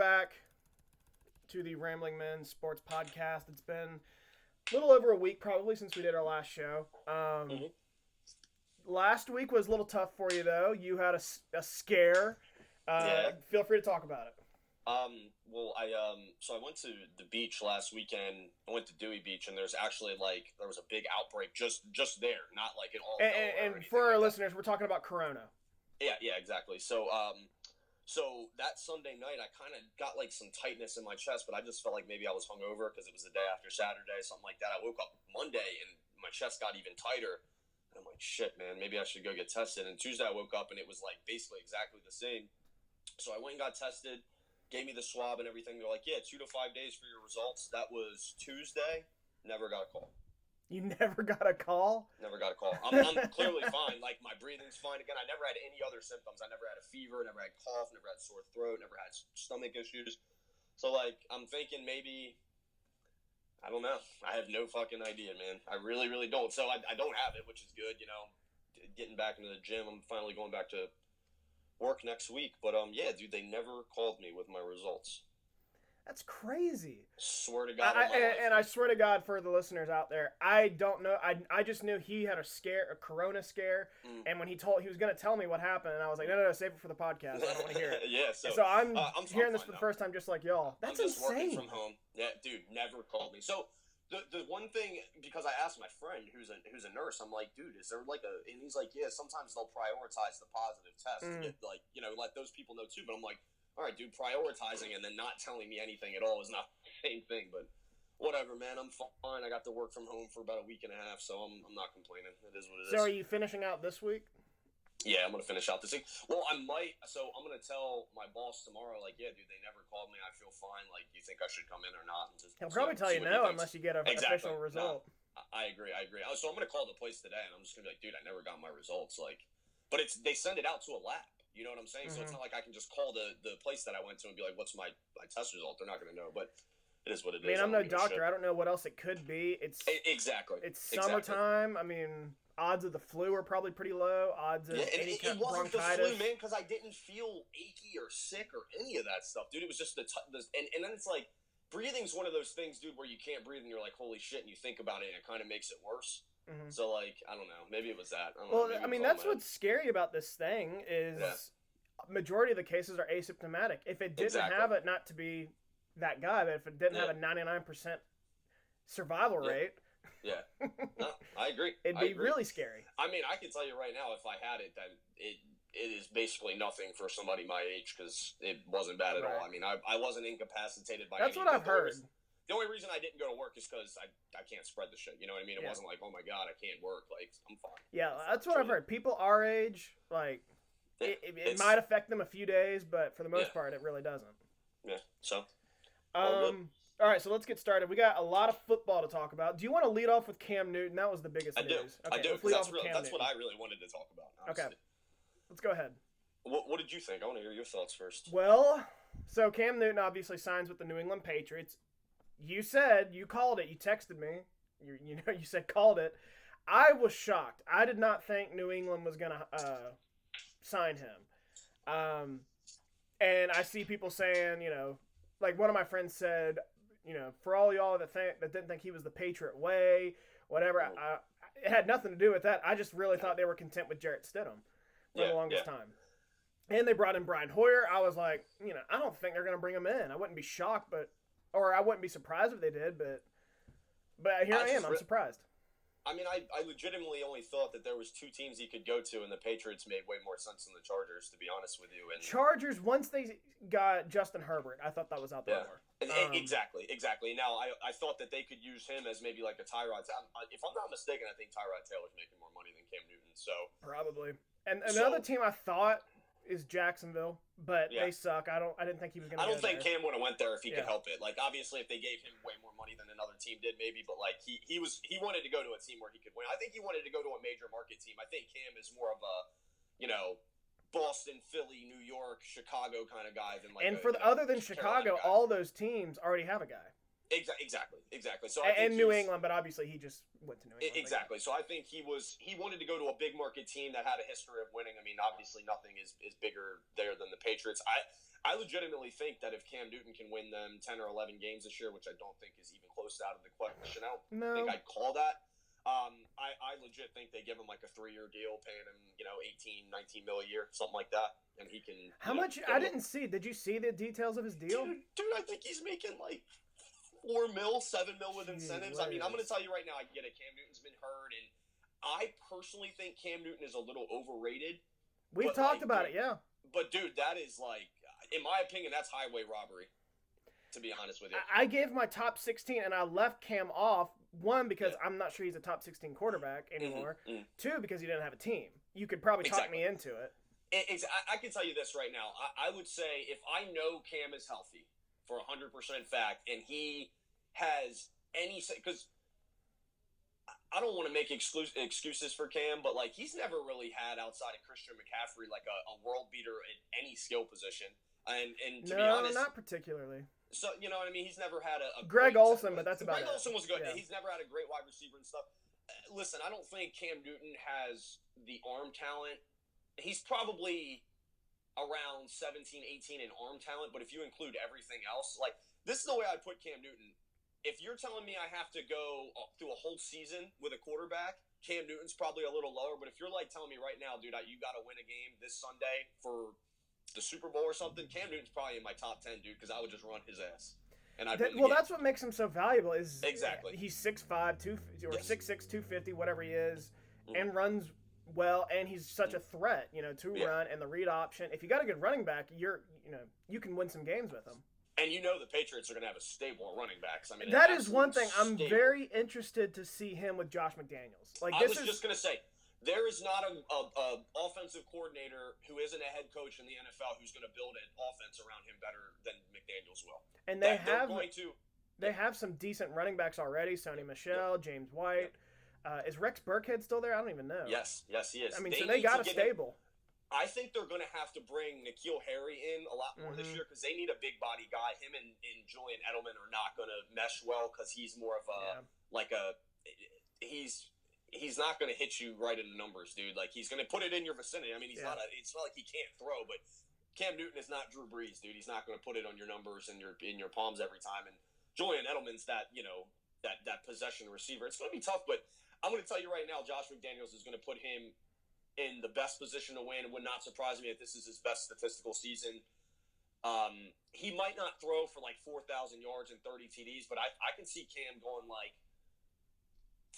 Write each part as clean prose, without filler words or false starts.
back to the Rambling Men Sports Podcast. It's been a little over a week probably since we did our last show. Last week was a little tough for you, though. You had a scare. Feel free to talk about it. So I went to the beach last weekend. I went to Dewey Beach, and there was a big outbreak just there, not like in all. And for our listeners, we're talking about Corona. Yeah, exactly. So that Sunday night, I kind of got like some tightness in my chest, but I just felt like maybe I was hungover because it was the day after Saturday, something like that. I woke up Monday and my chest got even tighter, and I'm like, shit, man, maybe I should go get tested. And Tuesday I woke up and it was like basically exactly the same. So I went and got tested, gave me the swab and everything. They're like, yeah, 2 to 5 days for your results. That was Tuesday. Never got a call. You never got a call? Never got a call. I'm clearly fine. Like, my breathing's fine. Again, I never had any other symptoms. I never had a fever, never had cough, never had sore throat, never had stomach issues. So, like, I'm thinking maybe, I don't know. I have no fucking idea, man. I really, really don't. So, I don't have it, which is good, you know. Getting back into the gym. I'm finally going back to work next week. But, yeah, dude, they never called me with my results. That's crazy. Swear to God. I swear to God for the listeners out there, I don't know. I just knew he had a Corona scare, and when he was going to tell me what happened, and I was like, no, save it for the podcast. I don't want to hear it. Yeah, so I'm hearing this for the first time, just like y'all. That's I'm just insane. Working from home. Yeah, dude, never called me. So the one thing, because I asked my friend who's a nurse, I'm like, dude, is there like and he's like, yeah, sometimes they'll prioritize the positive test to get, like, you know, let those people know too. But I'm like, all right, dude, prioritizing and then not telling me anything at all is not the same thing, but whatever, man. I'm fine. I got to work from home for about a week and a half, so I'm not complaining. It is what it is. So are you finishing out this week? Yeah, I'm going to finish out this week. Well, I might. So I'm going to tell my boss tomorrow, like, yeah, dude, they never called me. I feel fine. Like, do you think I should come in or not? And just, he'll probably tell you no unless you get an official result. No, I agree. So I'm going to call the place today, and I'm just going to be like, dude, I never got my results. Like, but they send it out to a lab. You know what I'm saying? Mm-hmm. So it's not like I can just call the place that I went to and be like, what's my test result? They're not going to know, but it is what it is. I mean, I'm no doctor. I don't know what else it could be. Exactly. It's summertime. I mean, odds of the flu are probably pretty low. Odds of any kind of bronchitis. It wasn't the flu, man, because I didn't feel achy or sick or any of that stuff, dude. It was just and then it's like, breathing's one of those things, dude, where you can't breathe and you're like, holy shit, and you think about it and it kind of makes it worse. Mm-hmm. So, like, I don't know. Maybe it was that. I mean, that's what's scary about this thing is majority of the cases are asymptomatic. If it didn't have it, not to be that guy, but if it didn't have a 99% survival rate. Yeah. No, I agree. It'd be really scary. I mean, I can tell you right now, if I had it, then it is basically nothing for somebody my age because it wasn't bad at all. I mean, I wasn't incapacitated by That's what I've heard. The only reason I didn't go to work is because I can't spread the shit. You know what I mean? It wasn't like, oh my God, I can't work. Like, I'm fine. Yeah, that's what I've heard. People our age, like, it might affect them a few days, but for the most part, it really doesn't. Yeah, so. All right, so let's get started. We got a lot of football to talk about. Do you want to lead off with Cam Newton? That was the biggest news. I do. That's what I really wanted to talk about, honestly. Okay. Let's go ahead. What did you think? I want to hear your thoughts first. Well, so Cam Newton obviously signs with the New England Patriots. You called it. You texted me. You said called it. I was shocked. I did not think New England was going to sign him. And I see people saying, like one of my friends said, for all y'all that didn't think he was the Patriot way, whatever, it had nothing to do with that. I just really thought they were content with Jarrett Stidham for the longest time. And they brought in Brian Hoyer. I was like, I don't think they're going to bring him in. I wouldn't be shocked, or I wouldn't be surprised if they did, but here I am. I'm surprised. I mean, I legitimately only thought that there was 2 teams he could go to, and the Patriots made way more sense than the Chargers, to be honest with you. And Chargers, once they got Justin Herbert, I thought that was out the door. Exactly. Now, I thought that they could use him as maybe like a Tyrod. If I'm not mistaken, I think Tyrod Taylor's making more money than Cam Newton. So probably. And another team I thought is Jacksonville, but they suck. I didn't think he was going to. I don't think Cam would have went there if he could help it. Like, obviously, if they gave him way more money than another team did, maybe. But like, he wanted to go to a team where he could win. I think he wanted to go to a major market team. I think Cam is more of a, Boston, Philly, New York, Chicago kind of guy than like. And other than Chicago, all those teams already have a guy. Exactly. So I think and New England, but obviously he just went to New England. Exactly. So I think he wanted to go to a big market team that had a history of winning. I mean, obviously nothing is bigger there than the Patriots. I legitimately think that if Cam Newton can win them 10 or 11 games this year, which I don't think is even close to out of the question, I don't think I'd call that. I legit think they give him like a 3-year deal, paying him 18, 19 mil a year, something like that, and he can. How much? I didn't see. Did you see the details of his deal? Dude, I think he's making like 4 mil, 7 mil with incentives. I mean, I'm going to tell you right now, I get it. Cam Newton's been hurt, and I personally think Cam Newton is a little overrated. We've talked about it, yeah. But dude, that is like, in my opinion, that's highway robbery. To be honest with you, I gave my top 16, and I left Cam off. One, because I'm not sure he's a top 16 quarterback anymore. Two, because he didn't have a team. You could probably talk me into it. I can tell you this right now. I would say if I know Cam is healthy for 100% fact, and he has any, because I don't want to make excuses for Cam, but like he's never really had outside of Christian McCaffrey like a world beater at any skill position, and to be honest, not particularly. So you know what I mean. He's never had a Greg Olsen, but that's about it. Greg Olsen was good. Yeah. He's never had a great wide receiver and stuff. Listen, I don't think Cam Newton has the arm talent. He's probably around 17, 18 in arm talent, but if you include everything else, like this is the way I'd put Cam Newton. If you're telling me I have to go through a whole season with a quarterback, Cam Newton's probably a little lower. But if you're like telling me right now, dude, you got to win a game this Sunday for the Super Bowl or something, Cam Newton's probably in my top 10, dude, because I would just run his ass. And that's what makes him so valuable. Is exactly he's 6'5", 6'6", 250, whatever he is, and runs well, and he's such a threat, to run and the read option. If you got a good running back, you can win some games with him. And the Patriots are going to have a stable running backs. I mean, that is one thing. I'm very interested to see him with Josh McDaniels. I was just going to say, there is not a offensive coordinator who isn't a head coach in the NFL who's going to build an offense around him better than McDaniels will. And they have some decent running backs already. Sony Michel, James White. Is Rex Burkhead still there? I don't even know. Yes, he is. I mean, they got a stable. I think they're going to have to bring N'Keal Harry in a lot more this year because they need a big body guy. Him and Julian Edelman are not going to mesh well because he's more of he's not going to hit you right in the numbers, dude. Like he's going to put it in your vicinity. I mean, it's not like he can't throw, but Cam Newton is not Drew Brees, dude. He's not going to put it on your numbers and in your palms every time. And Julian Edelman's that possession receiver. It's going to be tough, but I'm going to tell you right now, Josh McDaniels is going to put him in the best position to win. It would not surprise me if this is his best statistical season. He might not throw for like 4,000 yards and 30 TDs, but I can see Cam going like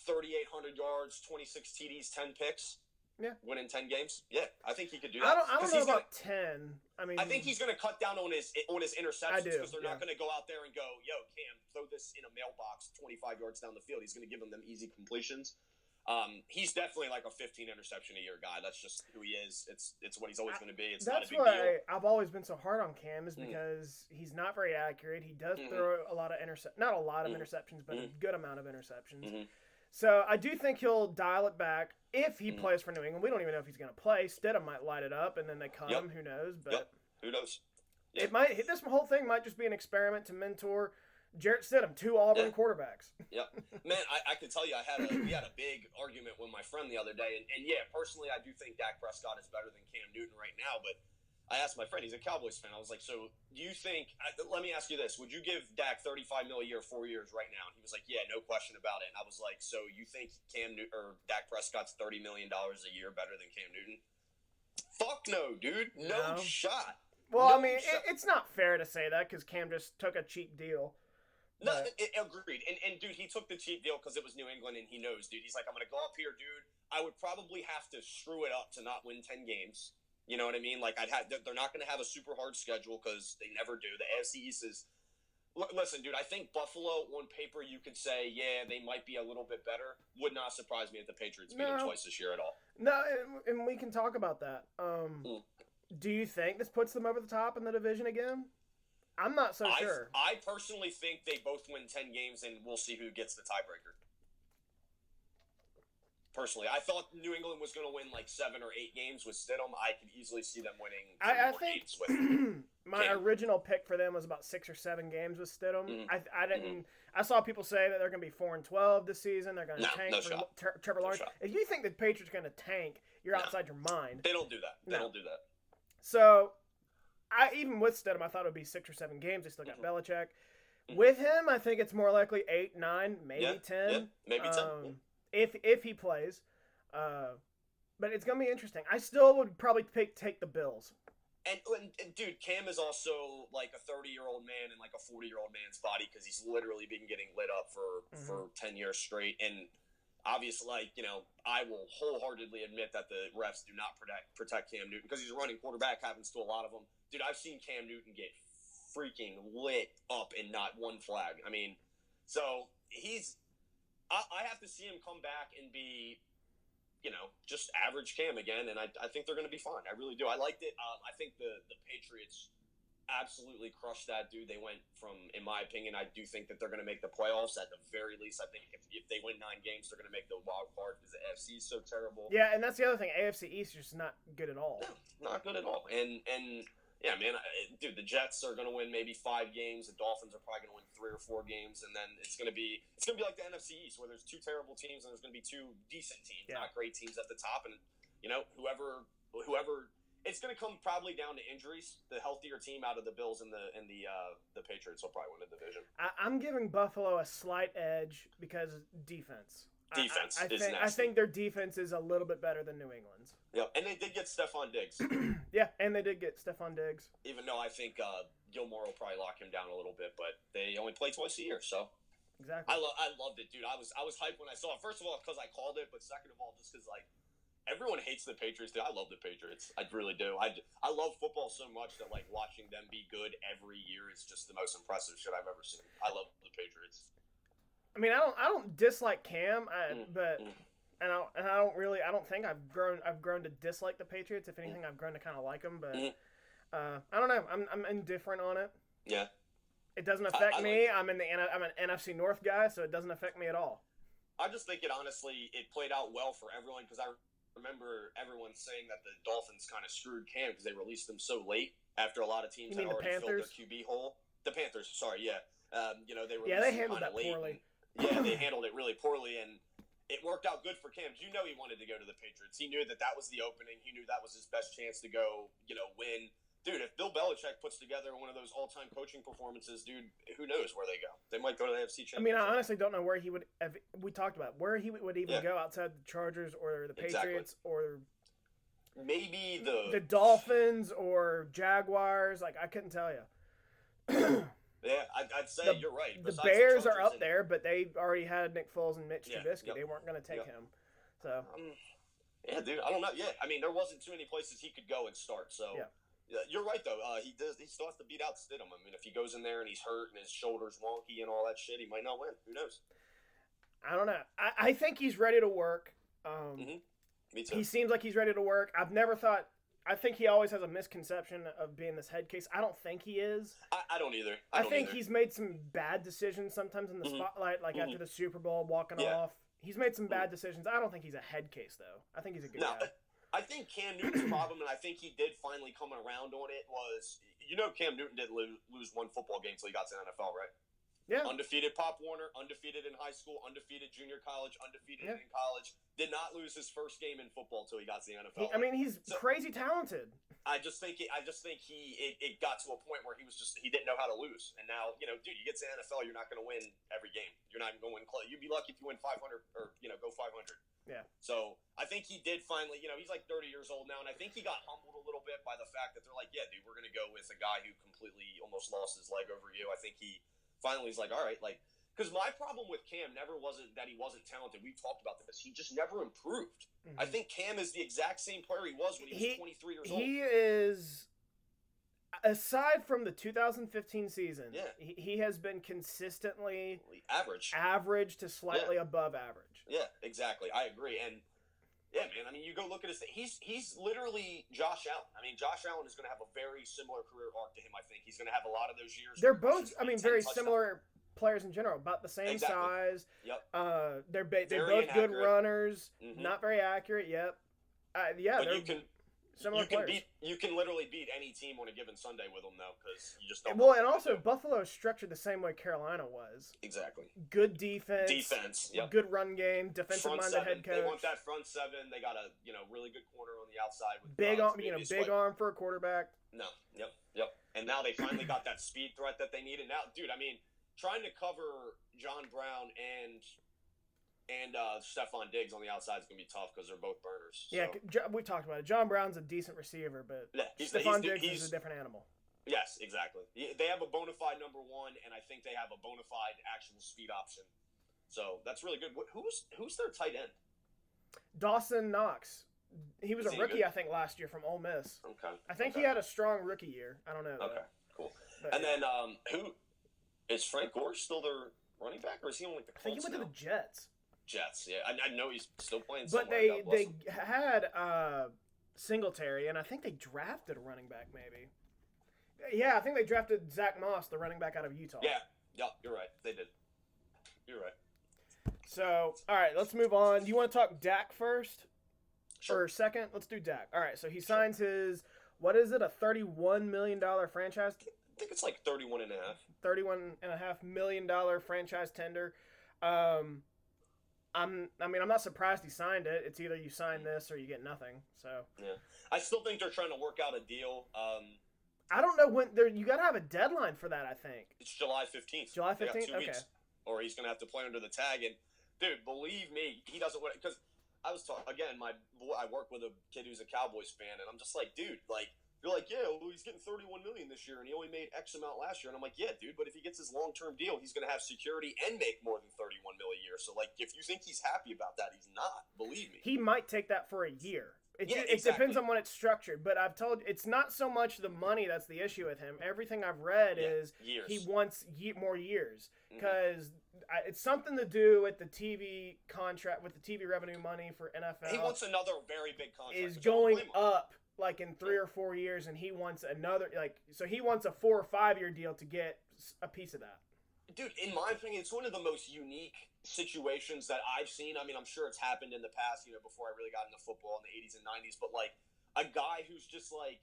3,800 yards, 26 TDs, 10 picks. Yeah. Winning 10 games. Yeah, I think he could do that. I don't know about 10. I mean, I think he's going to cut down on his interceptions because they're not going to go out there and go, yo, Cam, throw this in a mailbox 25 yards down the field. He's going to give them easy completions. He's definitely like a 15 interception a year guy. That's just who he is. It's what he's always going to be. It's not a big deal. That's why I've always been so hard on Cam is because he's not very accurate. He does throw a lot of not a lot of interceptions, but a good amount of interceptions. So I do think he'll dial it back if he plays for New England. We don't even know if he's going to play. Stidham might light it up, and then they cut him. Who knows? But who knows? It might. This whole thing might just be an experiment to mentor Jarrett Stidham, 2 Auburn quarterbacks. Man, I can tell you, we had a big argument with my friend the other day, and personally, I do think Dak Prescott is better than Cam Newton right now, but I asked my friend, he's a Cowboys fan, I was like, so do you think, let me ask you this, would you give Dak $35 million a year, 4 years right now? And he was like, yeah, no question about it. And I was like, so you think Dak Prescott's $30 million a year better than Cam Newton? Fuck no, dude. No shot. Well, I mean, it's not fair to say that because Cam just took a cheap deal. No, agreed. And dude, he took the cheap deal because it was New England, and he knows, dude. He's like, I'm going to go up here, dude. I would probably have to screw it up to not win 10 games. You know what I mean? Like, they're not going to have a super hard schedule because they never do. The AFC East is – listen, dude, I think Buffalo, on paper, you could say, yeah, they might be a little bit better. Would not surprise me if the Patriots beat them twice this year at all. No, and we can talk about that. Do you think this puts them over the top in the division again? I'm not so sure. I personally think they both win 10 games, and we'll see who gets the tiebreaker. Personally, I thought New England was going to win like 7 or 8 games with Stidham. I could easily see them winning 3 more games with him. My original pick for them was about 6 or 7 games with Stidham. I didn't. I saw people say that they're going to be 4-12 this season. They're going to tank for Trevor Lawrence. If you think the Patriots are going to tank, you're outside your mind. They don't do that. They don't do that. So, even with Stidham, I thought it would be 6 or 7 games. They still got Belichick. With him, I think it's more likely 8, 9, maybe 10. Yeah, maybe 10. If he plays. But it's going to be interesting. I still would probably take the Bills. And dude, Cam is also like a 30-year-old man in like a 40-year-old man's body because he's literally been getting lit up for 10 years straight. And obviously, like, you know, I will wholeheartedly admit that the refs do not protect Cam Newton because he's a running quarterback, happens to a lot of them. Dude, I've seen Cam Newton get freaking lit up and not one flag. I mean, so I have to see him come back and be, you know, just average Cam again, and I think they're going to be fine. I really do. I liked it. I think the Patriots absolutely crushed that dude. They went from, in my opinion, I do think that they're going to make the playoffs at the very least. I think if they win 9 games, they're going to make the wild card because the AFC is so terrible. Yeah, and that's the other thing. AFC East is just not good at all. No, not good at all. And yeah, man, dude, the Jets are going to win maybe 5 games. The Dolphins are probably going to win 3 or 4 games, and then it's going to be like the NFC East, where there's 2 terrible teams and there's going to be 2 decent teams, not great teams at the top. And you know, whoever, it's going to come probably down to injuries. The healthier team out of the Bills and the Patriots will probably win the division. I'm giving Buffalo a slight edge because defense. Defense I is nasty. I think their defense is a little bit better than New England's. Yeah, and they did get Stephon Diggs. Yeah, and they did get Stephon Diggs. Even though I think Gilmore will probably lock him down a little bit, but they only play twice a year, so. Exactly. I loved it, dude. I was hyped when I saw it. First of all, because I called it, but second of all, just because like everyone hates the Patriots. Dude, I love the Patriots. I really do. I love football so much that like watching them be good every year is just the most impressive shit I've ever seen. I love the Patriots. I mean, I don't dislike Cam, but I don't think I've grown to dislike the Patriots. If anything, I've grown to kind of like them. But I don't know. I'm indifferent on it. Yeah. It doesn't affect me. I'm an NFC North guy, so it doesn't affect me at all. I just think it played out well for everyone because I remember everyone saying that the Dolphins kind of screwed Cam because they released him so late after a lot of teams had already filled their QB hole. The Panthers, sorry, yeah. You know, they handled that poorly. They handled it really poorly, and it worked out good for Cam. You know, he wanted to go to the Patriots. He knew that was the opening. He knew that was his best chance to go, you know, win. Dude, if Bill Belichick puts together one of those all-time coaching performances, dude, who knows where they go? They might go to the AFC Championship. I mean, I honestly don't know where he would. We talked about where he would even go outside the Chargers or the Patriots or maybe the Dolphins or Jaguars. Like, I couldn't tell you. Yeah, I'd say you're right. The Bears are up there, but they already had Nick Foles and Mitch Trubisky. Yep. They weren't going to take him. So. Yeah, dude, I don't know. Yeah, I mean, there wasn't too many places he could go and start. So, you're right though. He still has to beat out Stidham. I mean, if he goes in there and he's hurt and his shoulder's wonky and all that shit, he might not win. Who knows? I don't know. I think he's ready to work. Me too. He seems like he's ready to work. I think he always has a misconception of being this head case. I don't think he is. I don't either. I think he's made some bad decisions sometimes in the spotlight, like after the Super Bowl, walking off. He's made some bad decisions. I don't think he's a head case, though. I think he's a good guy. I think Cam Newton's problem, and I think he did finally come around on it, was, you know, Cam Newton did lose one football game until he got to the NFL, right? Yeah. Undefeated Pop Warner, undefeated in high school, undefeated junior college, undefeated in college. Did not lose his first game in football until he got to the NFL. He's crazy talented. I just think it got to a point where he didn't know how to lose. And now, you know, dude, you get to the NFL, you're not going to win every game. You're not going to win close. You'd be lucky if you win 500 or, you know, go 500. Yeah. So I think he did finally, you know, he's like 30 years old now, and I think he got humbled a little bit by the fact that they're like, yeah, dude, we're going to go with a guy who completely almost lost his leg over you. I think he finally is like, all right, like, because my problem with Cam never wasn't that he wasn't talented. We've talked about this. He just never improved. Mm-hmm. I think Cam is the exact same player he was when he was 23 years old. He is, aside from the 2015 season, he has been consistently average to slightly above average. Yeah, exactly. I agree. And yeah, man, I mean, you go look at his thing. He's literally Josh Allen. I mean, Josh Allen is going to have a very similar career arc to him, I think. He's going to have a lot of those years. They're both, very similar players in general, about the same size. Yep. They're both good runners. Not very accurate. Yep. Similar players. You can literally beat any team on a given Sunday with them, though, because you just don't. Well, and also Buffalo is structured the same way Carolina was. Exactly. Good defense. Yep. Good run game. Defensive-minded head coach. They want that front seven. They got a really good corner on the outside with big arm for a quarterback. No. Yep. And now they finally got that speed threat that they need. And now, dude, I mean, trying to cover John Brown and Stephon Diggs on the outside is going to be tough because they're both burners. So. Yeah, we talked about it. John Brown's a decent receiver, but Stephon Diggs is a different animal. Yes, exactly. They have a bona fide number one, and I think they have a bona fide actual speed option. So that's really good. Who's their tight end? Dawson Knox. He was a rookie, I think, last year from Ole Miss. Okay. I think he had a strong rookie year. I don't know. Okay, cool. But, and then who is Frank Gore still their running back, or is he on like the Colts? I think he went to the Jets. Jets, yeah. I know he's still playing somewhere. But they had Singletary, and I think they drafted a running back maybe. Yeah, I think they drafted Zach Moss, the running back out of Utah. Yeah, you're right. They did. You're right. So, all right, let's move on. Do you want to talk Dak first? Sure. Or second? Let's do Dak. All right, so he signs his, what is it, a $31 million franchise? I think it's like 31 and a half. $31.5 million franchise tender. I'm not surprised he signed it. It's either you sign this or you get nothing. So yeah, I still think they're trying to work out a deal. I don't know when. You got to have a deadline for that. I think it's July 15th. July 15th. Okay. Weeks, or he's gonna have to play under the tag. And dude, believe me, he doesn't want it because I was talking again. I work with a kid who's a Cowboys fan, and I'm just like, dude, like. You're like, yeah, well, he's getting $31 million this year, and he only made X amount last year. And I'm like, yeah, dude, but if he gets his long-term deal, he's going to have security and make more than $31 million a year. So, like, if you think he's happy about that, he's not. Believe me. He might take that for a year. It exactly. depends on when it's structured. But I've told you, it's not so much the money that's the issue with him. Everything I've read is years. He wants more years because it's something to do with the TV contract, with the TV revenue money for NFL. He wants another very big contract. Is going up. Like in 3 or 4 years, and he wants another, so he wants a 4 or 5 year deal to get a piece of that. Dude, in my opinion, it's one of the most unique situations that I've seen. I mean, I'm sure it's happened in the past, before I really got into football in the 80s and 90s, but like a guy who's just like,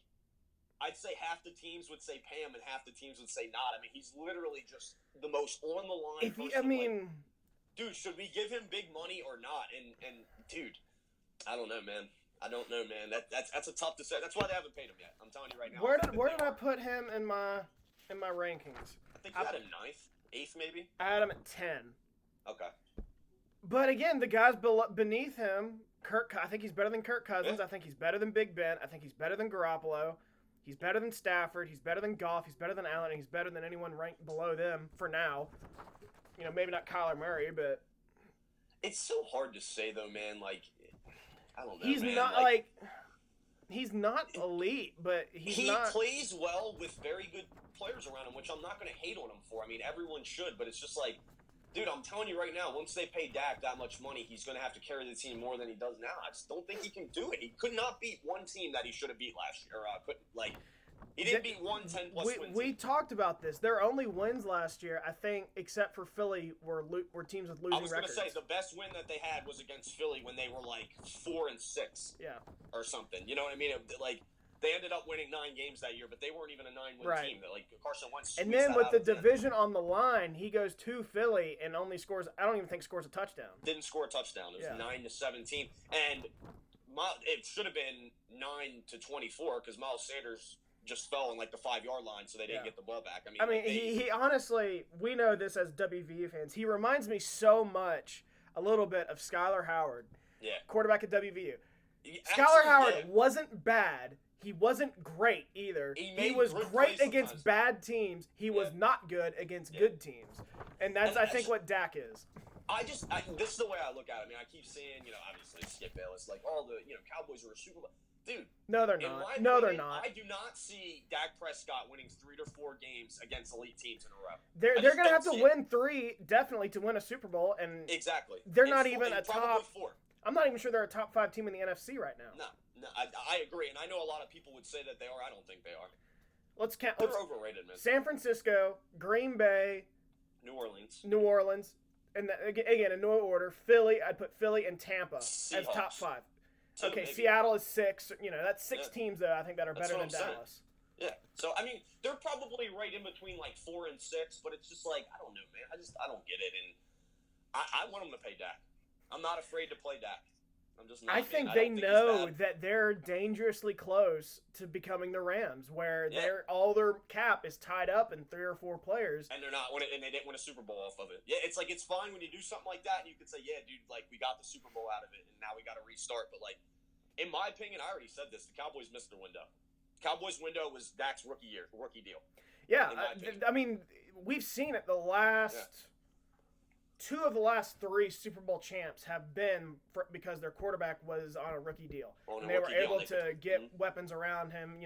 I'd say half the teams would say pay him and half the teams would say not. I mean, he's literally just the most on the line person. Dude, should we give him big money or not? And dude, I don't know, man. I don't know, man. That's a tough decision. That's why they haven't paid him yet. I'm telling you right now. Where did I put him in my rankings? I think you had him 9th, 8th maybe. I had him at 10. Okay. But again, the guys beneath him, I think he's better than Kirk Cousins. Yeah. I think he's better than Big Ben. I think he's better than Garoppolo. He's better than Stafford. He's better than Goff. He's better than Allen. And he's better than anyone ranked below them for now. Maybe not Kyler Murray, but it's so hard to say though, man. Like. I don't know, he's man. not he's not elite, but he plays well with very good players around him, which I'm not going to hate on him for. I mean, everyone should, but it's just like, dude, I'm telling you right now, once they pay Dak that much money, he's going to have to carry the team more than he does now. I just don't think he can do it. He could not beat one team that he should have beat last year. He didn't beat one 10-plus win team. We talked about this. Their only wins last year, I think, except for Philly, were teams with losing records. I was going to say, the best win that they had was against Philly when they were like 4-6. Yeah. Or something. You know what I mean? Like, they ended up winning 9 games that year, but they weren't even a 9-win team. Like, Carson Wentz. And then with the division on the line, he goes to Philly and only scores, I don't even think scores a touchdown. Didn't score a touchdown. It was 9-17. And it should have been 9-24 because Miles Sanders just fell in like the 5-yard line, so they didn't get the ball back. I mean, he honestly, we know this as WVU fans. He reminds me so much, a little bit, of Skylar Howard, quarterback at WVU. Skylar Howard wasn't bad. He wasn't great either. He was great against bad teams. He was not good against good teams, and that's I think what Dak is. This is the way I look at it. I mean, I keep saying, obviously Skip Bayless, like all the, Cowboys are a Super Bowl. Dude. No, they're not. No, they're not. I do not see Dak Prescott winning 3 to 4 games against elite teams in a row. They're going to have to win 3, definitely, to win a Super Bowl. And exactly. They're not even a top 4. I'm not even sure they're a top 5 team in the NFC right now. No, I agree. And I know a lot of people would say that they are. I don't think they are. Let's count. They're overrated, man. San Francisco, Green Bay, New Orleans. And again, in no order, Philly. I'd put Philly and Tampa Seahawks. as top 5. 2 Okay, maybe. Seattle is 6. That's 6 Yeah. teams though. I think that are That's better what than I'm saying. Dallas. Yeah. So I mean, they're probably right in between like 4 and 6, but it's just like I don't know, man. I don't get it, and I want them to pay Dak. I'm not afraid to play Dak. I'm just not. I think man. they don't think know that they're dangerously close to becoming the Rams, where all their cap is tied up in 3 or 4 players, and they're not and they didn't win a Super Bowl off of it. Yeah, it's like it's fine when you do something like that, and you can say, yeah, dude, like we got the Super Bowl out of it, and now we got to restart. But like, in my opinion, I already said this: the Cowboys missed their window. Cowboys' window was Dak's rookie deal. Yeah, I mean, we've seen it. The last 2 of the last 3 Super Bowl champs have been because their quarterback was on a rookie deal. And they were able to get weapons around him.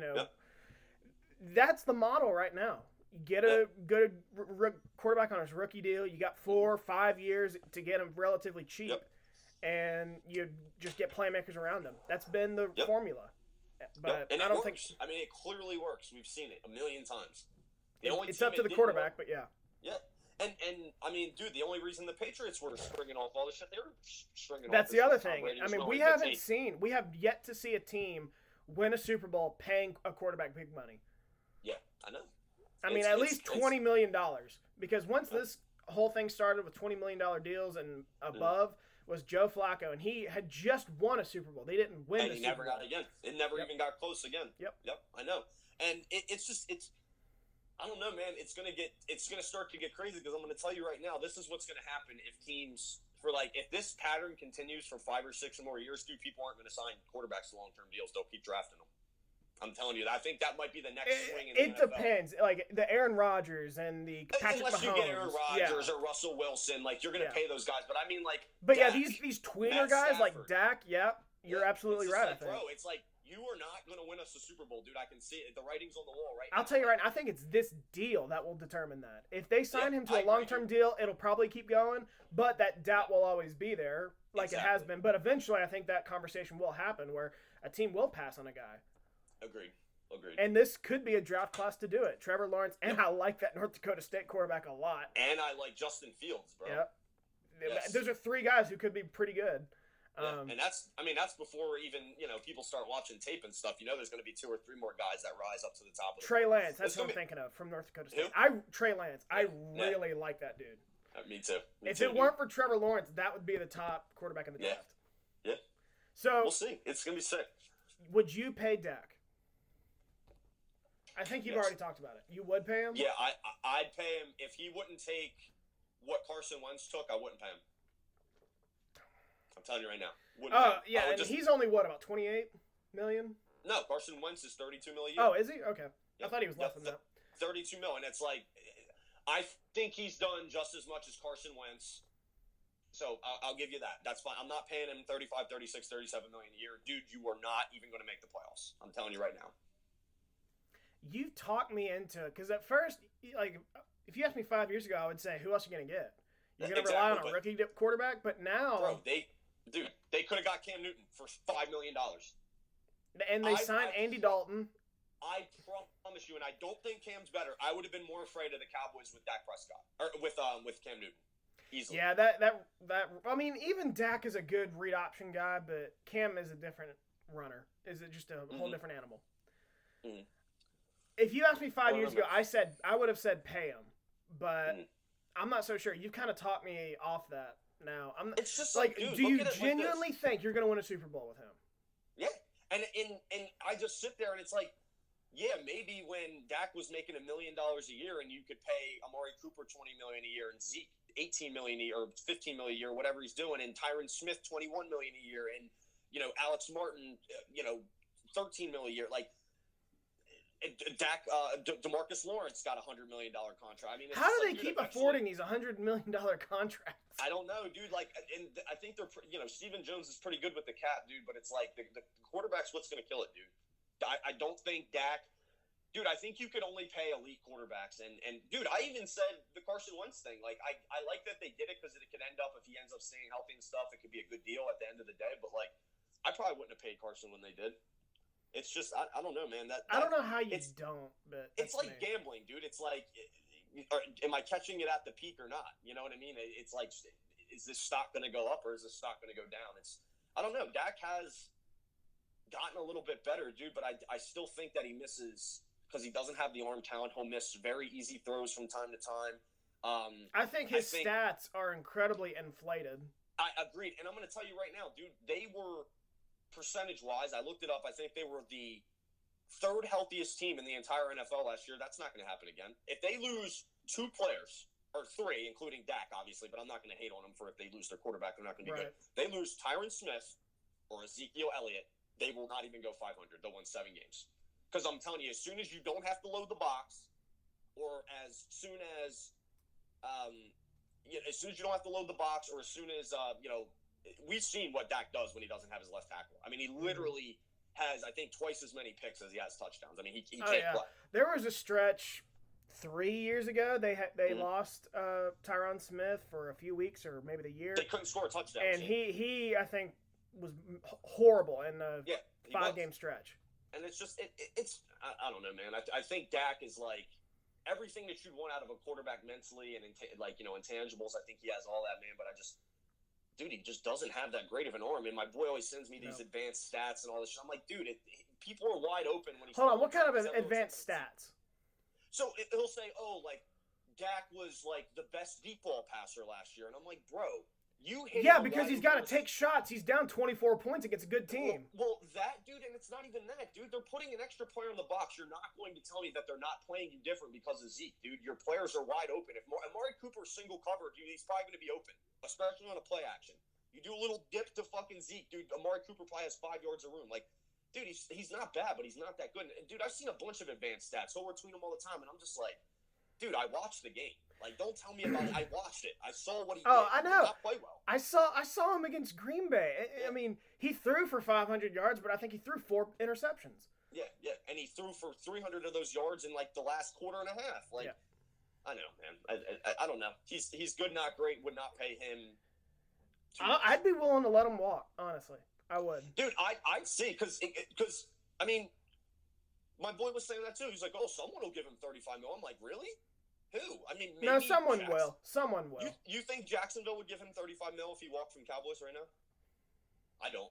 That's the model right now. You get a good quarterback on his rookie deal. You got 4 or 5 years to get him relatively cheap, and you just get playmakers around him. That's been the formula. But and I don't think. I mean, it clearly works. We've seen it a million times. It's up to the quarterback, but yeah. Yeah. And I mean, dude, the only reason the Patriots were stringing off all this shit, they were stringing That's off the other thing. I mean, we have yet to see a team win a Super Bowl paying a quarterback big money. Yeah, I know. I mean, at least $20 million. Because once this whole thing started with $20 million deals and above was Joe Flacco, and he had just won a Super Bowl. They didn't win the Super Bowl. And he never got again. It never even got close again. Yep, I know. And it's I don't know, man. It's gonna start to get crazy because I'm gonna tell you right now, this is what's gonna happen if teams if this pattern continues for 5 or 6 or more years, dude, people aren't gonna sign quarterbacks to long-term deals. They'll keep drafting them. I'm telling you, I think that might be the next swing in the NFL. It depends. Like the Aaron Rodgers and the Patrick Mahomes. Unless you get Aaron Rodgers or Russell Wilson, like you're gonna pay those guys. But I mean, like, but Dak, these tweener guys like Dak, you're absolutely right. Like, bro, it's like you are not gonna win us a Super Bowl, dude. I can see it. The writing's on the wall right now. I'll tell you right now, I think it's this deal that will determine that. If they sign him to a long-term deal, it'll probably keep going, but that doubt will always be there, like it has been. But eventually, I think that conversation will happen where a team will pass on a guy. Agreed. And this could be a draft class to do it. Trevor Lawrence, and I like that North Dakota State quarterback a lot. And I like Justin Fields, bro. Yep. Yes. Those are 3 guys who could be pretty good. And that's before even, people start watching tape and stuff. There's going to be 2 or 3 more guys that rise up to the top of the Trey Lance, that's what I'm thinking of from North Dakota State. Trey Lance, I really like that dude. Me too. If it weren't for Trevor Lawrence, that would be the top quarterback in the draft. Yeah. So we'll see. It's going to be sick. Would you pay Dak? I think you've already talked about it. You would pay him? Yeah, I'd pay him. If he wouldn't take what Carson Wentz took, I wouldn't pay him. I'm telling you right now. Yeah, and he's only, about $28 million? No, Carson Wentz is $32 million. Oh, is he? Okay. Yep. I thought he was less than that. $32 million. It's like, I think he's done just as much as Carson Wentz. So I'll give you that. That's fine. I'm not paying him $35, $36, $37 million a year. Dude, you are not even going to make the playoffs. I'm telling you right now. You talked me into it because at first, like, if you asked me 5 years ago, I would say, who else are you going to get? You're going to rely on a rookie quarterback, but now, bro, they could have got Cam Newton for $5 million, and they signed Andy Dalton. I promise you, and I don't think Cam's better. I would have been more afraid of the Cowboys with Dak Prescott or with Cam Newton. Easily. Yeah, that. I mean, even Dak is a good read option guy, but Cam is a different runner. Is it just a whole different animal? Mm-hmm. If you asked me 5 years ago, I would have said pay him, but I'm not so sure. You've kind of talked me off that now. It's just like, dude, do you genuinely think you're going to win a Super Bowl with him? Yeah, and I just sit there and it's like, yeah, maybe when Dak was making $1 million a year and you could pay Amari Cooper $20 million a year and Zeke $18 million a year or $15 million a year, whatever he's doing, and Tyron Smith $21 million a year, and Alex Martin $13 million a year, like. Dak, DeMarcus Lawrence got a $100 million contract. I mean, how do they keep affording these $100 million contracts? I don't know, dude. Like, and I think they're, Stephen Jones is pretty good with the cap, dude. But it's like the quarterback's what's going to kill it, dude. I don't think Dak, dude. I think you could only pay elite quarterbacks, and dude, I even said the Carson Wentz thing. Like, I like that they did it because it could end up if he ends up staying healthy and stuff. It could be a good deal at the end of the day. But like, I probably wouldn't have paid Carson when they did. It's just I don't know, man. I don't know how you don't, but it's like gambling, dude. It's like, am I catching it at the peak or not? You know what I mean? It's like, is this stock going to go up or is this stock going to go down? I don't know. Dak has gotten a little bit better, dude, but I still think that he misses because he doesn't have the arm talent. He'll miss very easy throws from time to time. I think his stats are incredibly inflated. I agreed, and I'm going to tell you right now, dude, they were, percentage-wise, I looked it up, I think they were the third healthiest team in the entire NFL last year. That's not going to happen again. If they lose 2 players, or 3, including Dak, obviously, but I'm not going to hate on them for if they lose their quarterback, they're not going to be good. They lose Tyron Smith or Ezekiel Elliott, they will not even go 500. They'll win 7 games. Because I'm telling you, as soon as you don't have to load the box, or as soon as you don't have to load the box, or as soon as we've seen what Dak does when he doesn't have his left tackle. I mean, he literally has, I think, twice as many picks as he has touchdowns. I mean, he can't play. There was a stretch 3 years ago. They lost Tyron Smith for a few weeks or maybe the year. They couldn't score touchdowns. And he I think was horrible in the 5-game stretch. And it's just it's I don't know, man. I think Dak is like everything that you'd want out of a quarterback mentally and intangibles. I think he has all that, man. But he just doesn't have that great of an arm. And my boy always sends me these advanced stats and all this shit. I'm like, dude, people are wide open when he's. Hold on, what kind of advanced stats? So he'll say, Dak was like the best deep ball passer last year, and I'm like, bro. Because he's got to take shots. He's down 24 points against a good team. Well, that, dude, and it's not even that, dude. They're putting an extra player in the box. You're not going to tell me that they're not playing you different because of Zeke, dude. Your players are wide open. If Amari Cooper's single cover, dude, he's probably going to be open, especially on a play action. You do a little dip to fucking Zeke, dude. Amari Cooper probably has 5 yards of room. Like, dude, he's not bad, but he's not that good. And, dude, I've seen a bunch of advanced stats. He'll retweet them all the time, and I'm just like, dude, I watched the game. Like, don't tell me about it. I watched it. I saw what he did. I know. He did not play well. I saw him against Green Bay. I mean, he threw for 500 yards, but I think he threw 4 interceptions. Yeah, and he threw for 300 of those yards in like the last quarter and a half. Like, I know, man. I don't know. He's good, not great. Would not pay him. I'd be willing to let him walk. Honestly, I would. Dude, I'd see because I mean, my boy was saying that too. He's like, oh, someone will give him $35 million. I'm like, really? Who? I mean, maybe someone will. Someone will. You think Jacksonville would give him $35 million if he walked from Cowboys right now? I don't.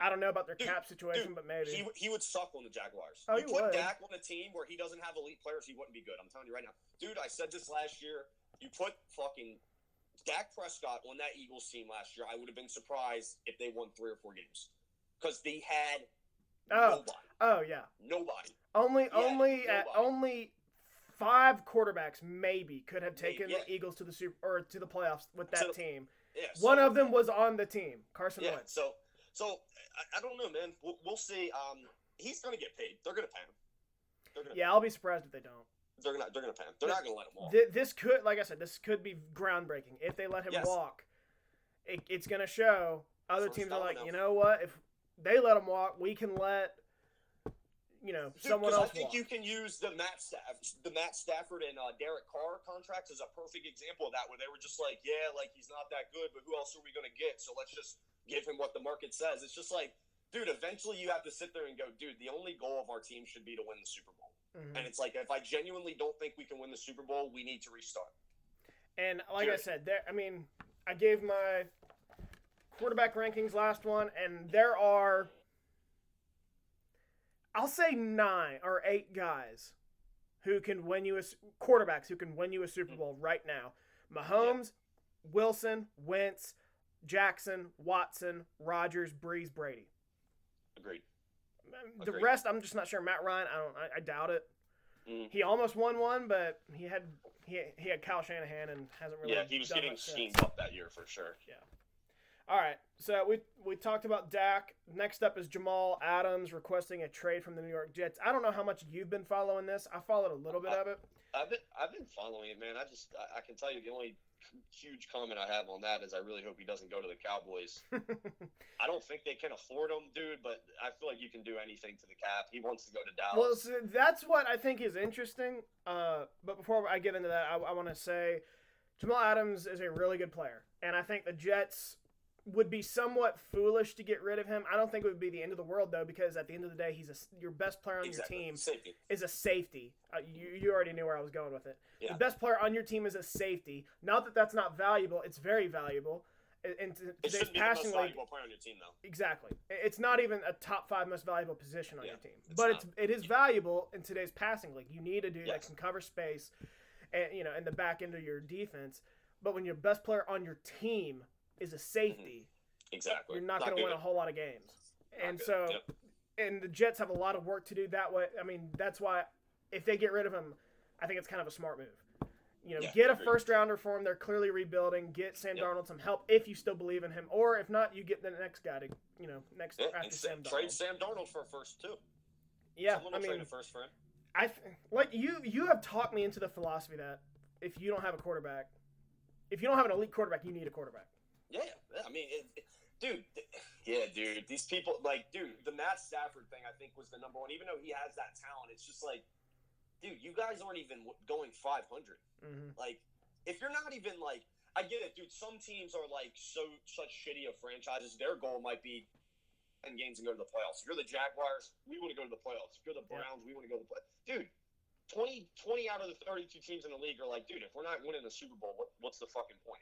I don't know about their cap situation, but maybe. He would suck on the Jaguars. Oh, you put would. Dak on a team where he doesn't have elite players, he wouldn't be good. I'm telling you right now. Dude, I said this last year. You put fucking Dak Prescott on that Eagles team last year, I would have been surprised if they won 3 or 4 games. Because they had nobody. Oh, yeah. Nobody. Only 5 quarterbacks maybe could have taken the Eagles to the to the playoffs with that team. Yeah, one of them was on the team, Carson Wentz. So I don't know, man. We'll see. He's going to get paid. They're going to pay him. I'll be surprised if they don't. They're going to pay him. They're not going to let him walk. This could, like I said, this could be groundbreaking. If they let him walk, it's going to show other teams are like, you know what? If they let him walk, we can let someone else. I think you can use the Matt Stafford and Derek Carr contracts as a perfect example of that, where they were just like, he's not that good, but who else are we going to get? So let's just give him what the market says. It's just like, dude, eventually you have to sit there and go, dude, the only goal of our team should be to win the Super Bowl. Mm-hmm. And it's like, if I genuinely don't think we can win the Super Bowl, we need to restart. And like I said, I gave my quarterback rankings last one, and there are, I'll say 9 or 8 guys who can win you quarterbacks who can win you a Super Bowl right now. Mahomes, Wilson, Wentz, Jackson, Watson, Rodgers, Breeze, Brady. Agreed. The rest, I'm just not sure. Matt Ryan, I doubt it. Mm. He almost won one, but he had Kyle Shanahan and hasn't really. Yeah, he was getting schemed up that year for sure. Yeah. All right, so we talked about Dak. Next up is Jamal Adams requesting a trade from the New York Jets. I don't know how much you've been following this. I followed a little bit of it. I've been following it, man. I can tell you the only huge comment I have on that is I really hope he doesn't go to the Cowboys. I don't think they can afford him, dude, but I feel like you can do anything to the cap. He wants to go to Dallas. Well, so that's what I think is interesting. But before I get into that, I want to say Jamal Adams is a really good player, and I think the Jets would be somewhat foolish to get rid of him. I don't think it would be the end of the world, though, because at the end of the day, your best player on your team is a safety. You already knew where I was going with it. Yeah. The best player on your team is a safety. Not that that's not valuable. It's very valuable. In It today's shouldn't be the most passing league, valuable player on your team, though. exactly. It's not even a top 5 most valuable position on Yeah, your team, it's but not. it is valuable in today's passing league. You need a dude that Yes. can cover space, and in the back end of your defense. But when your best player on your team is a safety, Exactly. you're not going to win a whole lot of games. And good. so, Yep. and the Jets have a lot of work to do that way. I mean, that's why if they get rid of him, I think it's kind of a smart move. Get a agreed. first rounder for him. They're clearly rebuilding. Get Sam Darnold some help if you still believe in him, or if not, you get the next guy to after Sam Darnold. Trade Sam Darnold for a first too. Yeah, Someone will trade a first for him. Like you have talked me into the philosophy that if you don't have a quarterback, if you don't have an elite quarterback, you need a quarterback. Yeah. I mean, dude. These people, the Matt Stafford thing, I think was the number one. Even though he has that talent, it's just like, dude, you guys aren't even going 500. Mm-hmm. Like, if you're not even I get it, dude. Some teams are such shitty of franchises. Their goal might be 10 games and go to the playoffs. If you're the Jaguars, we want to go to the playoffs. If you're the Browns, we want to go to the playoffs. Dude, 20 out of the 32 teams in the league are like, dude, if we're not winning the Super Bowl, what's the fucking point?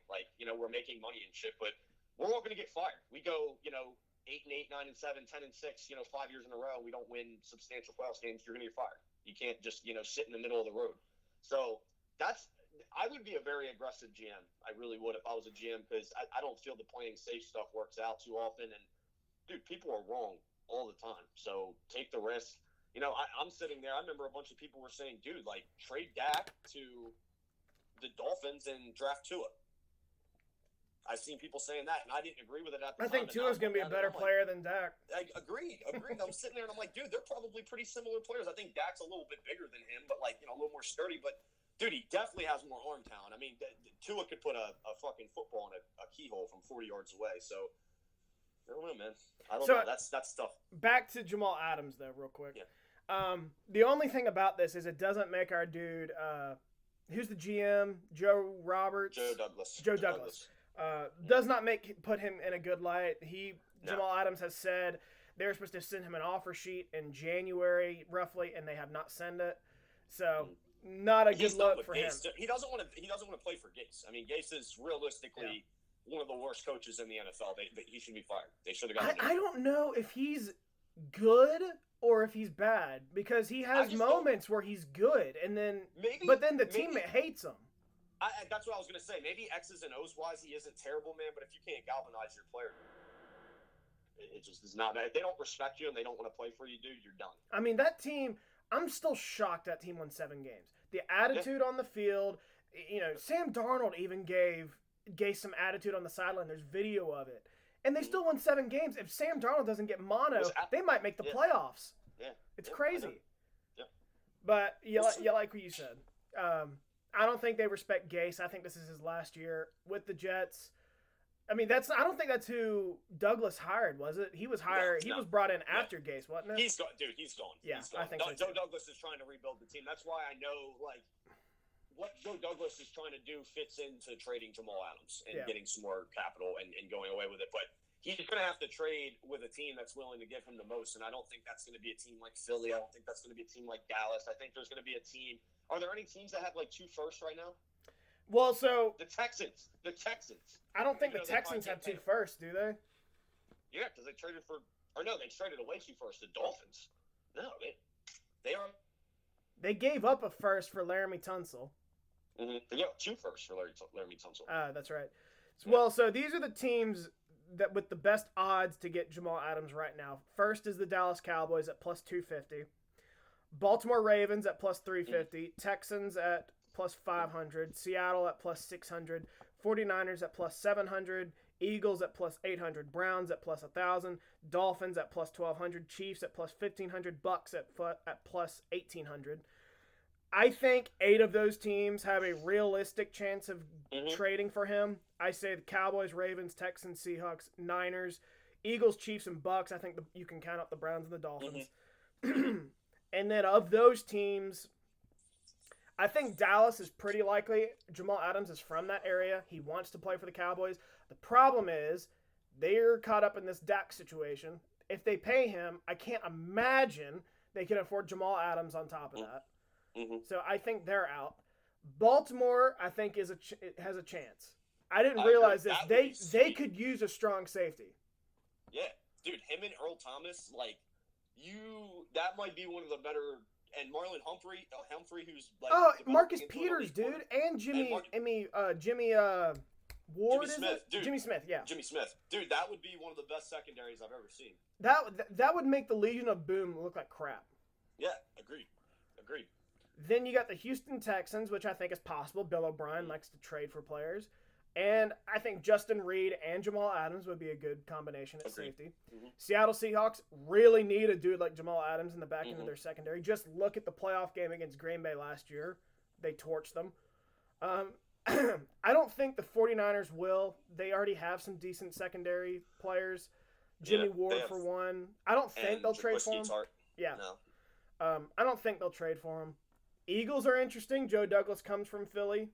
We're making money and shit, but we're all going to get fired. We go, 8-8, 9-7, 10-6, 5 years in a row. We don't win substantial playoffs games. You're going to get fired. You can't just, sit in the middle of the road. So I would be a very aggressive GM. I really would if I was a GM, because I don't feel the playing safe stuff works out too often. And, dude, people are wrong all the time. So take the risk. I'm sitting there. I remember a bunch of people were saying, dude, trade Dak to the Dolphins and draft Tua. I've seen people saying that, and I didn't agree with it at the time. I think Tua's going to be a better player than Dak. Agreed. I'm sitting there, and I'm like, dude, they're probably pretty similar players. I think Dak's a little bit bigger than him, but, a little more sturdy. But, dude, he definitely has more arm talent. I mean, Tua could put a fucking football in a keyhole from 40 yards away. So, I don't know, man. I don't know. That's tough. Back to Jamal Adams, though, real quick. Yeah. The only thing about this is it doesn't make our dude, who's the GM? Joe Roberts? Joe Douglas. Does not put him in a good light. Jamal Adams has said they're supposed to send him an offer sheet in January, roughly, and they have not sent it. So, not a good look for him. He doesn't want to play for Gase. I mean, Gase is realistically one of the worst coaches in the NFL. He should be fired. They should have gotten him. I don't know if he's good or if he's bad, because he has moments where he's good, and then but then the teammate hates him. That's what I was going to say. Maybe X's and O's wise, he isn't terrible, man. But if you can't galvanize your player, it just is not. If they don't respect you and they don't want to play for you, dude, you're done. I mean, that team. I'm still shocked that team won 7 games. The attitude on the field. Sam Darnold even gave some attitude on the sideline. There's video of it, and they still won 7 games. If Sam Darnold doesn't get mono, they might make the playoffs. Yeah, it's crazy. Yeah, but you like what you said. I don't think they respect Gase. I think this is his last year with the Jets. I mean, I don't think that's who Douglas hired, was it? He was hired. He was brought in after Gase, wasn't it? He's gone, dude. He's gone. Yeah, he's gone. I think Joe Douglas is trying to rebuild the team. That's why I know, what Joe Douglas is trying to do fits into trading Jamal Adams and getting some more capital and going away with it. But he's going to have to trade with a team that's willing to give him the most, and I don't think that's going to be a team like Philly. I don't think that's going to be a team like Dallas. I think there's going to be a team. Are there any teams that have 2 firsts right now? Well, so the Texans. I don't think the Texans have 2 firsts, do they? Yeah, because they traded they traded away 2 firsts. The Dolphins. No, they are. They gave up a first for Laramie Tunsil. Mm-hmm. They got 2 firsts for Laramie Tunsil. That's right. Well, so these are the teams that with the best odds to get Jamal Adams right now. First is the Dallas Cowboys at plus 250. Baltimore Ravens at plus 350. Texans at plus 500. Seattle at plus 600. 49ers at plus 700. Eagles at plus 800. Browns at plus 1,000. Dolphins at plus 1,200. Chiefs at plus 1,500. Bucks at plus 1,800. I think 8 of those teams have a realistic chance of trading for him. I say the Cowboys, Ravens, Texans, Seahawks, Niners, Eagles, Chiefs, and Bucks. I think you can count up the Browns and the Dolphins. And then of those teams, I think Dallas is pretty likely. Jamal Adams is from that area. He wants to play for the Cowboys. The problem is they're caught up in this Dak situation. If they pay him, I can't imagine they can afford Jamal Adams on top of that. So I think they're out. Baltimore, I think, has a chance. I didn't I realize agree. this. That would be They sweet. could use a strong safety. Yeah, dude, him and Earl Thomas, like that might be one of the better. And Marlon Humphrey, who's like Marcus into an Peters, elite corner. dude, and Jimmy Ward, Jimmy Smith, dude. Jimmy Smith, yeah. Jimmy Smith, dude, that would be one of the best secondaries I've ever seen. That would make the Legion of Boom look like crap. Yeah, agreed. Then you got the Houston Texans, which I think is possible. Bill O'Brien likes to trade for players. And I think Justin Reed and Jamal Adams would be a good combination at safety. Mm-hmm. Seattle Seahawks really need a dude like Jamal Adams in the back end of their secondary. Just look at the playoff game against Green Bay last year. They torched them. I don't think the 49ers will. They already have some decent secondary players. Jimmy Ward for one. I don't think they'll trade for him. Yeah. No. I don't think they'll trade for him. Eagles are interesting. Joe Douglas comes from Philly.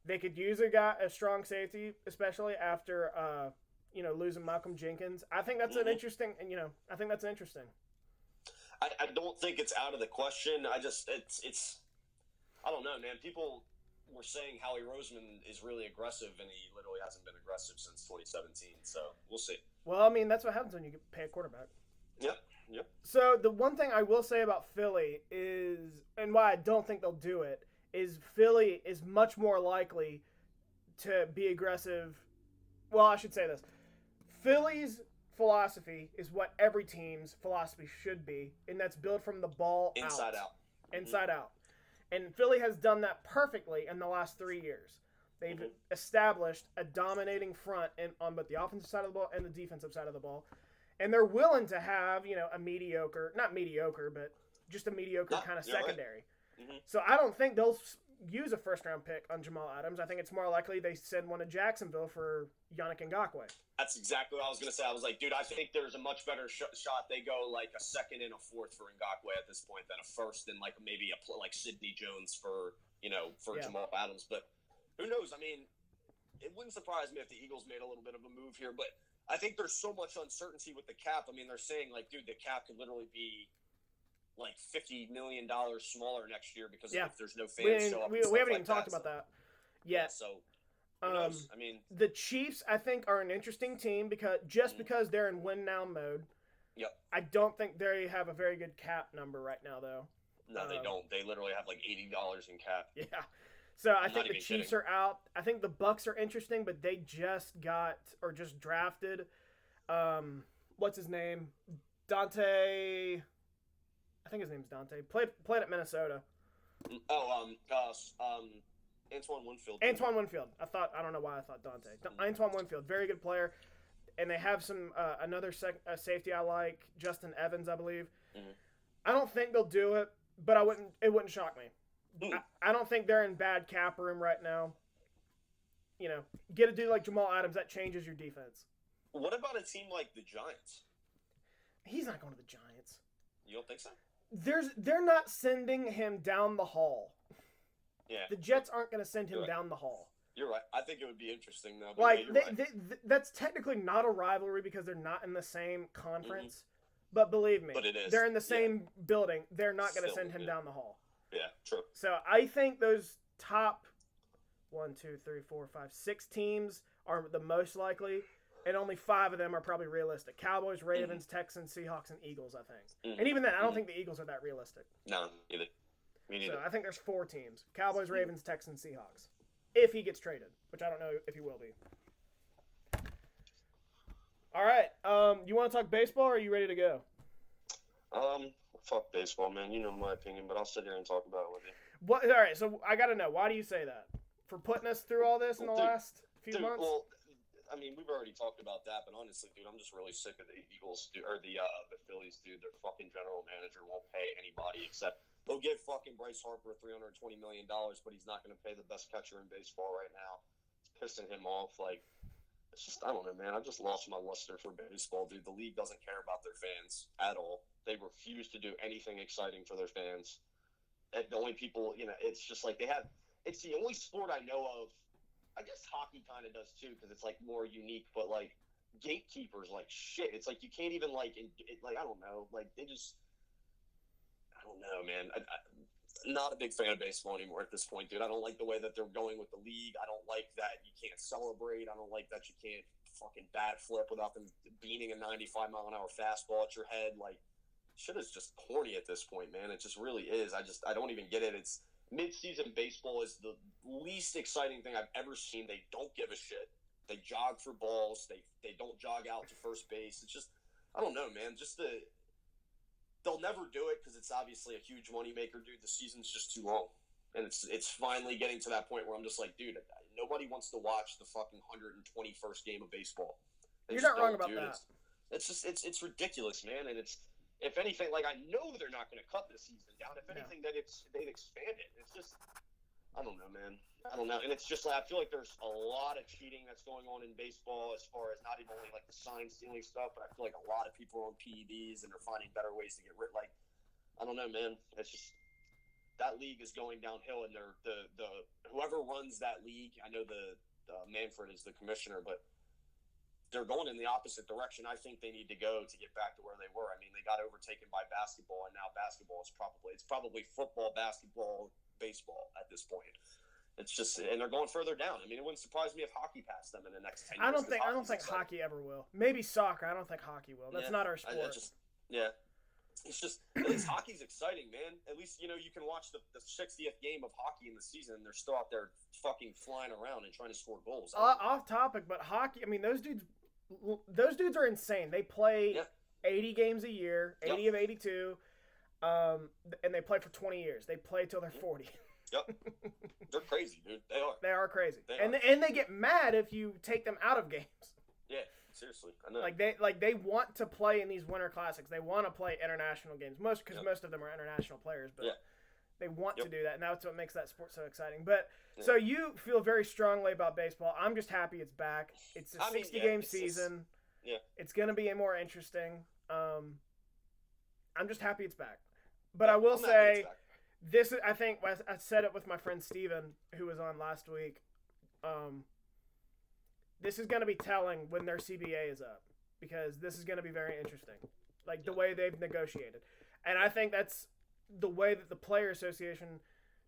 They could use a strong safety, especially after, losing Malcolm Jenkins. I think that's an interesting. I don't think it's out of the question. It's. I don't know, man. People were saying Howie Roseman is really aggressive, and he literally hasn't been aggressive since 2017. So we'll see. Well, I mean, that's what happens when you pay a quarterback. Yep. So the one thing I will say about Philly is, and why I don't think they'll do it, is Philly is much more likely to be aggressive. Well, I should say this. Philly's philosophy is what every team's philosophy should be, and that's built from the ball inside out. Inside out. And Philly has done that perfectly in the last 3 years. They've established a dominating front on both the offensive side of the ball and the defensive side of the ball. And they're willing to have, a mediocre, not mediocre, but just a mediocre kind of secondary. Right. So I don't think they'll use a first-round pick on Jamal Adams. I think it's more likely they send one to Jacksonville for Yannick Ngakoue. That's exactly what I was going to say. I was like, dude, I think there's a much better shot. They go like a second and a fourth for Ngakoue at this point than a first and like maybe like Sidney Jones for Jamal Adams. But who knows? I mean, it wouldn't surprise me if the Eagles made a little bit of a move here, but I think there's so much uncertainty with the cap. I mean, they're saying, like, dude, the cap could literally be, like, $50 million smaller next year because if there's no fans show up. We haven't even talked about that yet. So, who knows? I mean, the Chiefs, I think, are an interesting team because they're in win-now mode. Yep. I don't think they have a very good cap number right now, though. No, they don't. They literally have, like, $80 in cap. Yeah. So I think the Chiefs are out. I think the Bucks are interesting, but they just drafted, what's his name? Dante. I think his name's Dante. Played at Minnesota. Antoine Winfield. Antoine Winfield. I don't know why I thought Dante. Antoine Winfield, very good player, and they have some another safety I like, Justin Evans, I believe. I don't think they'll do it, but it wouldn't shock me. I don't think they're in bad cap room right now. Get a dude like Jamal Adams, that changes your defense. What about a team like the Giants? He's not going to the Giants. You don't think so? They're not sending him down the hall. Yeah. The Jets aren't going to send him down the hall. You're right. I think it would be interesting, though. Like, that's technically not a rivalry because they're not in the same conference. But believe me, they're in the same building. They're not going to send him down the hall. Yeah, true. So I think those top 6 teams are the most likely, and only 5 of them are probably realistic. Cowboys, Ravens, Texans, Seahawks, and Eagles, I think. And even then, I don't think the Eagles are that realistic. No, neither. Me neither. So I think there's 4 teams. Cowboys, Ravens, Texans, Seahawks. If he gets traded, which I don't know if he will be. All right. You want to talk baseball, or are you ready to go? Fuck baseball, man. You know my opinion, but I'll sit here and talk about it with you. What? All right, so I got to know. Why do you say that? For putting us through all this in the last few months? Well, I mean, we've already talked about that, but honestly, dude, I'm just really sick of the Eagles, or the Phillies, dude. Their fucking general manager won't pay anybody except they'll give fucking Bryce Harper $320 million, but he's not going to pay the best catcher in baseball right now. It's pissing him off. Like, it's just, I don't know, man. I just lost my luster for baseball, dude. The league doesn't care about their fans at all. They refuse to do anything exciting for their fans. And the only people, it's just like it's the only sport I know of. I guess hockey kind of does too, because it's like more unique, but like gatekeepers, like shit. It's like you can't even like I don't know, like they just, I don't know, man. Not a big fan of baseball anymore at this point, dude. I don't like the way that they're going with the league. I don't like that you can't celebrate. I don't like that you can't fucking bat flip without them beating a 95-mile-an-hour fastball at your head. Like, shit is just corny at this point, man. It just really is. I don't even get it. It's mid-season baseball is the least exciting thing I've ever seen. They don't give a shit. They jog for balls. They don't jog out to first base. It's just, I don't know, man. They'll never do it because it's obviously a huge moneymaker, dude. The season's just too long. And it's finally getting to that point where I'm just like, dude, nobody wants to watch the fucking 121st game of baseball. You're not wrong about that. It's just it's ridiculous, man. And it's, if anything, like, I know they're not going to cut the season down. If anything, they'd expand it. It's just, I don't know, man. I don't know. And it's just like, I feel like there's a lot of cheating that's going on in baseball as far as not even only like the sign stealing stuff, but I feel like a lot of people are on PEDs and they're finding better ways to get rid. Like, I don't know, man. It's just, that league is going downhill, and they're the whoever runs that league, I know the Manfred is the commissioner, but they're going in the opposite direction I think they need to go to get back to where they were. I mean, they got overtaken by basketball, and now basketball is probably football, basketball, baseball at this point. It's just, and they're going further down. I mean, it wouldn't surprise me if hockey passed them in the next 10 years. I don't think hockey ever will. Maybe soccer. I don't think hockey will. That's not our sport. It's just, at least hockey's exciting, man. At least, you know, you can watch the 60th game of hockey in the season, and they're still out there fucking flying around and trying to score goals. Off topic, but hockey, I mean, those dudes are insane. They play 80 games a year, 80 of 82, and they play for 20 years. They play till they're 40. Yep. They're crazy, dude. They are. They are crazy. And they get mad if you take them out of games. Yeah, seriously. I know. They want to play in these winter classics. They want to play international games. Most of them are international players, but they want to do that. And that's what makes that sport so exciting. But so you feel very strongly about baseball. I'm just happy it's back. It's a 60-game season. It's going to be more interesting. I'm just happy it's back. But I will say, I think I said it with my friend Steven, who was on last week. This is going to be telling when their CBA is up, because this is going to be very interesting, like the way they've negotiated. And I think that's the way that the Player Association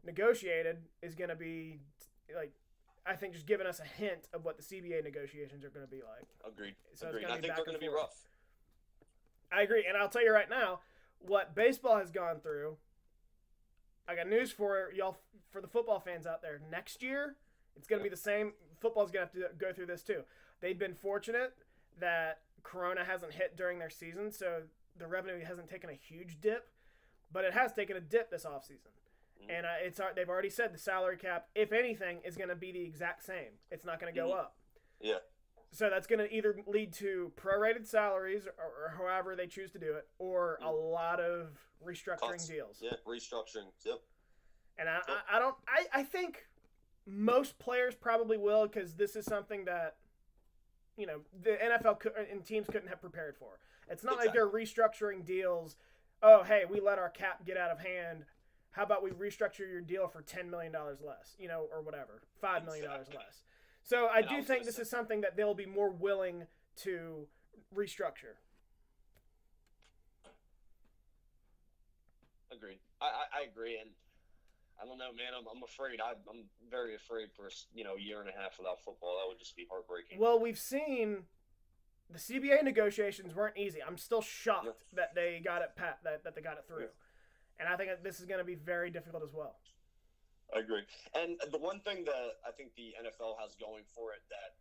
negotiated is going to be, like, I think just giving us a hint of what the CBA negotiations are going to be like. Agreed. So Agreed. I think they're going to be rough. I agree. And I'll tell you right now, what baseball has gone through, I got news for y'all, for the football fans out there. Next year, it's going to be the same. Football's going to have to go through this too. They've been fortunate that Corona hasn't hit during their season, so the revenue hasn't taken a huge dip, but it has taken a dip this offseason. And they've already said the salary cap, if anything, is going to be the exact same. It's not going to go up. Yeah. So that's going to either lead to prorated salaries or however they choose to do it, or a lot of restructuring deals. Yeah, restructuring. Yep. And I think most players probably will, because this is something that, you know, the NFL and teams couldn't have prepared for. It's not like they're restructuring deals. Oh, hey, we let our cap get out of hand. How about we restructure your deal for $10 million less, you know, or whatever, $5 million less. So I do think this is something that they'll be more willing to restructure. Agreed. I agree, and I don't know, man. I'm afraid. I'm very afraid for a year and a half without football. That would just be heartbreaking. Well, we've seen the CBA negotiations weren't easy. I'm still shocked that they got it that they got it through, and I think that this is going to be very difficult as well. I agree. And the one thing that I think the NFL has going for it that,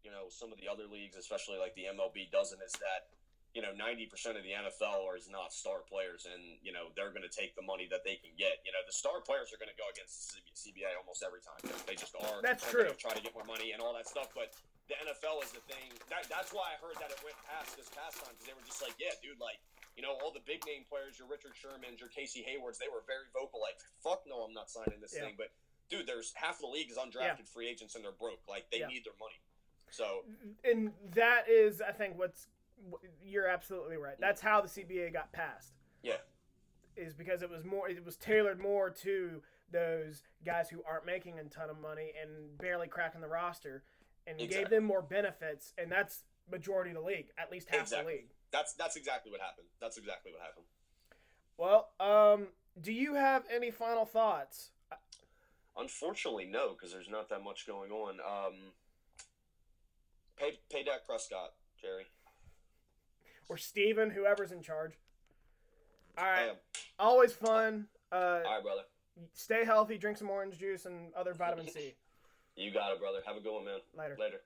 you know, some of the other leagues, especially like the MLB, doesn't, is that, you know, 90% of the NFL is not star players, and, you know, they're going to take the money that they can get. You know, the star players are going to go against the CBA almost every time. They just are. That's true. Try to get more money and all that stuff, but the NFL is the thing. That's why I heard that it went past this past time, because they were just like, yeah, dude, like, you know, all the big name players, your Richard Shermans, your Casey Haywards, they were very vocal, like, fuck no, I'm not signing this thing. But, dude, there's half of the league is undrafted free agents, and they're broke. Like, they need their money. So, and that is, I think, you're absolutely right. That's how the CBA got passed. Yeah. Is because it was tailored more to those guys who aren't making a ton of money and barely cracking the roster, and gave them more benefits, and that's majority of the league, at least half the league. That's exactly what happened. Well, Do you have any final thoughts? Unfortunately, no, because there's not that much going on. Pay Dak Prescott, Jerry. Or Steven, whoever's in charge. All right. Hey, Always fun. all right, brother. Stay healthy, drink some orange juice and other vitamin C. You got it, brother. Have a good one, man. Later. Later.